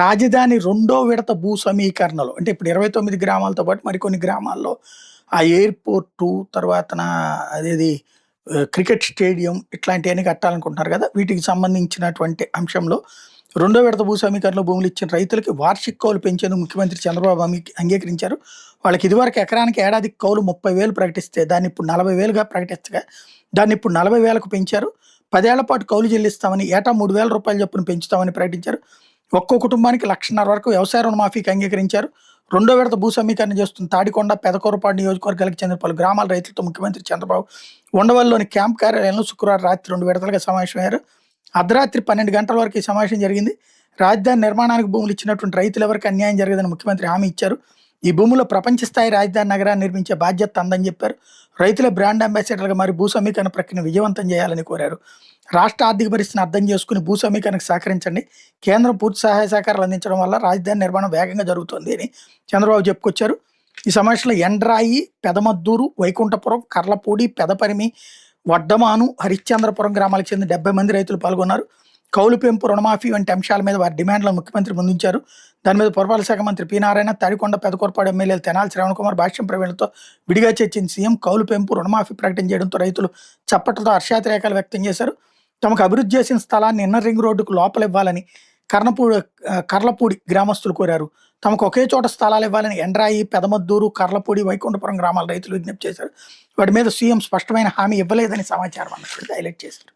రాజధాని రెండో విడత భూ సమీకరణలో అంటే ఇప్పుడు 29 గ్రామాలతో పాటు మరికొన్ని గ్రామాల్లో ఆ ఎయిర్‌పోర్టు తర్వాతన అదేది క్రికెట్ స్టేడియం ఇట్లాంటియన్నీ కట్టాలనుకుంటున్నారు గదా! వీటికి సంబంధించినటువంటి అంశంలో రెండో విడత భూ సమీకరణలో భూములు ఇచ్చిన రైతులకి వార్షిక కౌలు పెంచేందుకు ముఖ్యమంత్రి చంద్రబాబు అంగీకరించారు. వాళ్ళకి ఇదివరకు ఎకరానికి ఏడాదికి కౌలు 30,000 ప్రకటిస్తే దాన్ని ఇప్పుడు 40,000గా ప్రకటించగా దాన్ని ఇప్పుడు 40,000కు పెంచారు. 10 ఏళ్ల పాటు కౌలు చెల్లిస్తామని ఏటా రూ. 3,000 చొప్పున పెంచుతామని ప్రకటించారు. ఒక్కో కుటుంబానికి 1,50,000 వరకు వ్యవసాయ రుణమాఫీకి అంగీకరించారు. రెండో విడత భూ సమీకరణ చేస్తున్న తాడికొండ, పెదకూరపాడు నియోజకవర్గాలకు చెందిన పలు గ్రామాల రైతులతో ముఖ్యమంత్రి చంద్రబాబు ఉండవల్లిలోని క్యాంప్ కార్యాలయంలో శుక్రవారం రాత్రి 2 విడతలుగా సమావేశమయ్యారు. అర్ధరాత్రి 12 గంటల వరకు ఈ సమావేశం జరిగింది. రాజధాని నిర్మాణానికి భూములు ఇచ్చినటువంటి రైతులు ఎవరికి అన్యాయం జరగదని ముఖ్యమంత్రి హామీ ఇచ్చారు. ఈ భూముల్లో ప్రపంచ స్థాయి రాజధాని నగరాన్ని నిర్మించే బాధ్యత అందని చెప్పారు. రైతులే బ్రాండ్ అంబాసిడర్లుగా మారి భూ సమీకరణ ప్రక్రియను విజయవంతం చేయాలని కోరారు. రాష్ట్ర ఆర్థిక పరిస్థితిని అర్థం చేసుకుని భూ సమీకరణకు సహకరించండి. కేంద్రం పూర్తి సహాయ సహకారాలు అందించడం వల్ల రాజధాని నిర్మాణం వేగంగా జరుగుతోంది అని చంద్రబాబు చెప్పుకొచ్చారు. ఈ సమావేశంలో ఎండ్రాయి, పెదమద్దూరు, వైకుంఠపురం, కర్లపూడి, పెదపరిమి, వడ్డమాను, హరిశ్చంద్రపురం గ్రామాలకు చెందిన 70 మంది రైతులు పాల్గొన్నారు. కౌలు పెంపు, రుణమాఫీ వంటి అంశాల మీద వారి డిమాండ్లను ముఖ్యమంత్రి ముందుంచారు. దాని మీద పురపాలక శాఖ మంత్రి పి నారాయణ, తాడికొండ, పెదకూరపాడు ఎమ్మెల్యేలు తెనాలి శ్రవణకుమార్, భాష్యం ప్రవీణ్లతో విడిగా చర్చించిన సీఎం కౌలు పెంపు, రుణమాఫీ ప్రకటన చేయడంతో రైతులు చప్పట్లతో హర్షాతిరేకాలు వ్యక్తం చేశారు. తమకు అభివృద్ధి చేసిన స్థలాన్ని ఇన్నర్ రింగ్ రోడ్డుకు లోపల ఇవ్వాలని కర్లపూడి గ్రామస్తులు కోరారు. తమకు ఒకే చోట స్థలాలు ఇవ్వాలని ఎండ్రాయి, పెదమద్దూరు, కర్లపూడి, వైకుంఠపురం గ్రామాల రైతులు విజ్ఞప్తి చేశారు. వాటి మీద సీఎం స్పష్టమైన హామీ ఇవ్వలేదని సమాచారం అన్నట్టు హైలైట్ చేశారు.